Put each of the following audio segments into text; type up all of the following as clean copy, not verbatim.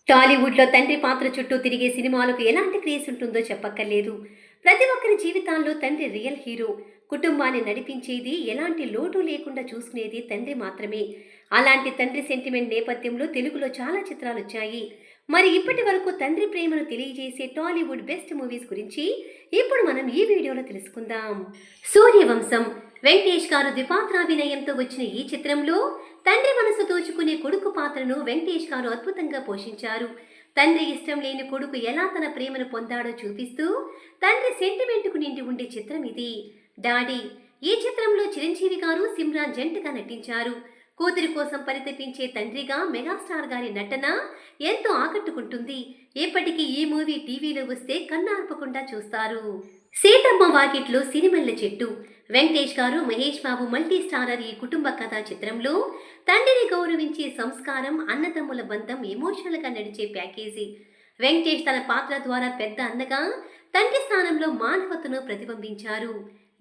టాలీవుడ్‌లో తండ్రి పాత్ర చుట్టూ తిరిగే సినిమాలకు ఎలాంటి క్రేజ్ ఉంటుందో చెప్పక్కర్లేదు. ప్రతి ఒక్కరి జీవితాల్లో తండ్రి రియల్ హీరో. కుటుంబాన్ని నడిపించేది, ఎలాంటి లోటు లేకుండా చూసుకునేది తండ్రి మాత్రమే. అలాంటి తండ్రి సెంటిమెంట్ నేపథ్యంలో తెలుగులో చాలా చిత్రాలొచ్చాయి. మరి ఇప్పటి వరకు తండ్రి ప్రేమను తెలియజేసే టాలీవుడ్ బెస్ట్ మూవీస్ గురించి ఇప్పుడు మనం ఈ వీడియోలో తెలుసుకుందాం. సూర్యవంశం. వెంకటేష్ గారు ద్విపాత్రాభినయంతో వచ్చిన ఈ చిత్రంలో తండ్రి మనసు దోచుకునే కొడుకు పాత్రను వెంకటేష్ గారు అద్భుతంగా పోషించారు. తండ్రి ఇష్టం లేని కొడుకు ఎలా తన ప్రేమను పొందాడో చూపిస్తూ తండ్రి సెంటిమెంట్కు నిండి ఉండే చిత్రం ఇది. డాడీ. ఈ చిత్రంలో చిరంజీవి గారు, సిమ్రాన్ జంటగా నటించారు. కూతురి కోసం పరితపించే తండ్రిగా మెగాస్టార్ గారి నటన ఎంతో ఆకట్టుకుంటుంది. ఇప్పటికీ ఈ మూవీ టీవీలో వస్తే కన్నార్పకుండా చూస్తారు. సీతమ్మ వాకిట్లో సిరిమల్ల చెట్టు. వెంకటేష్ గారు, మహేష్ బాబు మల్టీ స్టారర్ ఈ కుటుంబ కథా చిత్రంలో తండ్రిని గౌరవించే సంస్కారం, అన్నదమ్ముల బంధం ఎమోషనల్గా నడిచే ప్యాకేజీ. వెంకటేష్ తన పాత్ర ద్వారా పెద్ద అన్నగా తండ్రి స్థానంలో మానవతను ప్రతిబింబించారు.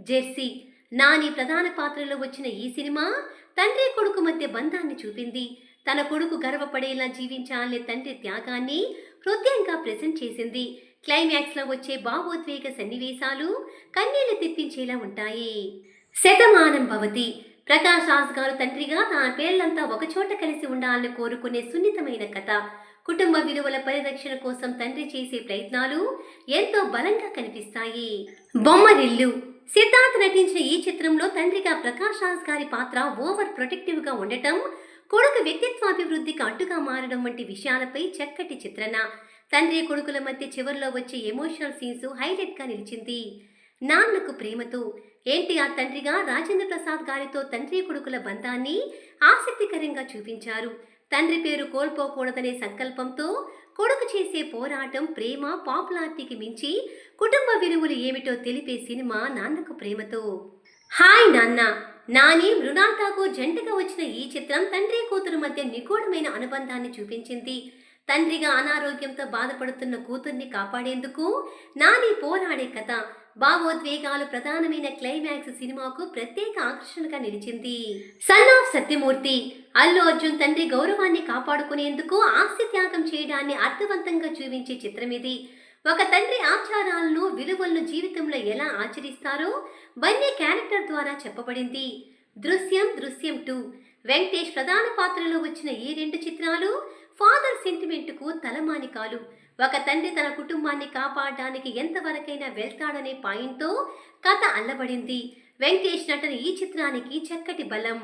జెర్సీ. నాని ప్రధాన పాత్రలో వచ్చిన ఈ సినిమా తండ్రి కొడుకు మధ్య బంధాన్ని చూపింది. తన కొడుకు గర్వపడేలా జీవించాలనే తండ్రి త్యాగాన్ని హృదయంగా ప్రెజెంట్ చేసింది. క్లైమాక్స్ లో వచ్చే భావోద్వేగ సన్నివేశాలు కన్నీళ్లు తెప్పించేలా ఉంటాయి. శతమానం భవతి. ప్రకాష్ రాజ్ గారు తండ్రిగా తన పిల్లలంతా ఒకచోట కలిసి ఉండాలని కోరుకునే సున్నితమైన కథ. కుటుంబ విలువల పరిరక్షణ కోసం తండ్రి చేసే ప్రయత్నాలు ఎంతో బలంగా కనిపిస్తాయి. బొమ్మరిల్లు. సిద్ధార్థ్ నటించిన ఈ చిత్రంలో తండ్రిగా ప్రకాష్ రాజ్ గారి పాత్ర ఓవర్ ప్రొటెక్టివ్ గా ఉండటం, కొడుకు వ్యక్తిత్వాభివృద్ధికి అడ్డుగా మారడం వంటి విషయాలపై చక్కటి చిత్రణ. తండ్రి కొడుకుల మధ్య చివరిలో వచ్చే ఎమోషనల్ సీన్స్ హైలైట్ గా నిలిచింది. నాన్నకు ప్రేమతో. ఎన్టీఆర్ తండ్రిగా రాజేంద్ర ప్రసాద్ గారితో తండ్రి కొడుకుల బంధాన్ని ఆసక్తికరంగా చూపించారు. తండ్రి పేరు కోల్పోకూడదనే సంకల్పంతో కొడుకు చేసే పోరాటం, ప్రేమ, పాపులారిటీకి మించి కుటుంబ విలువలు ఏమిటో తెలిపే సినిమా నాన్నకు ప్రేమతో. హాయ్ నాన్న. నాని, మృణాల్ ఠాకూర్ జంటగా వచ్చిన ఈ చిత్రం తండ్రి కూతురు మధ్య నిగూఢమైన అనుబంధాన్ని చూపించింది. తండ్రిగా అనారోగ్యంతో బాధపడుతున్న కూతుర్ని కాపాడేందుకు నాని పోరాడే కథ. భావోద్వేగాలు ప్రధానమైన క్లైమాక్స్ సినిమాకు ప్రత్యేక ఆకర్షణగా నిలిచింది. Son of Satyamurthy. అల్లు అర్జున్ తండ్రి గౌరవాన్ని కాపాడుకునేందుకు ఆస్తి త్యాగం చేయడాన్ని అర్థవంతంగా చూపించే చిత్రం ఇది. ఒక తండ్రి ఆచారాలను, విలువలను జీవితంలో ఎలా ఆచరిస్తారో బన్నీ క్యారెక్టర్ ద్వారా చెప్పబడింది. దృశ్యం 2. వెంకటేష్ ప్రధాన పాత్రలో వచ్చిన ఈ రెండు చిత్రాలు ఫాదర్ సెంటిమెంట్కు తలమానికాలు. ఒక తండ్రి తన కుటుంబాన్ని కాపాడడానికి ఎంతవరకైనా వెళ్తాడనే పాయింట్తో కథ అల్లబడింది. వెంకటేష్ నటన ఈ చిత్రానికి చక్కటి బలం.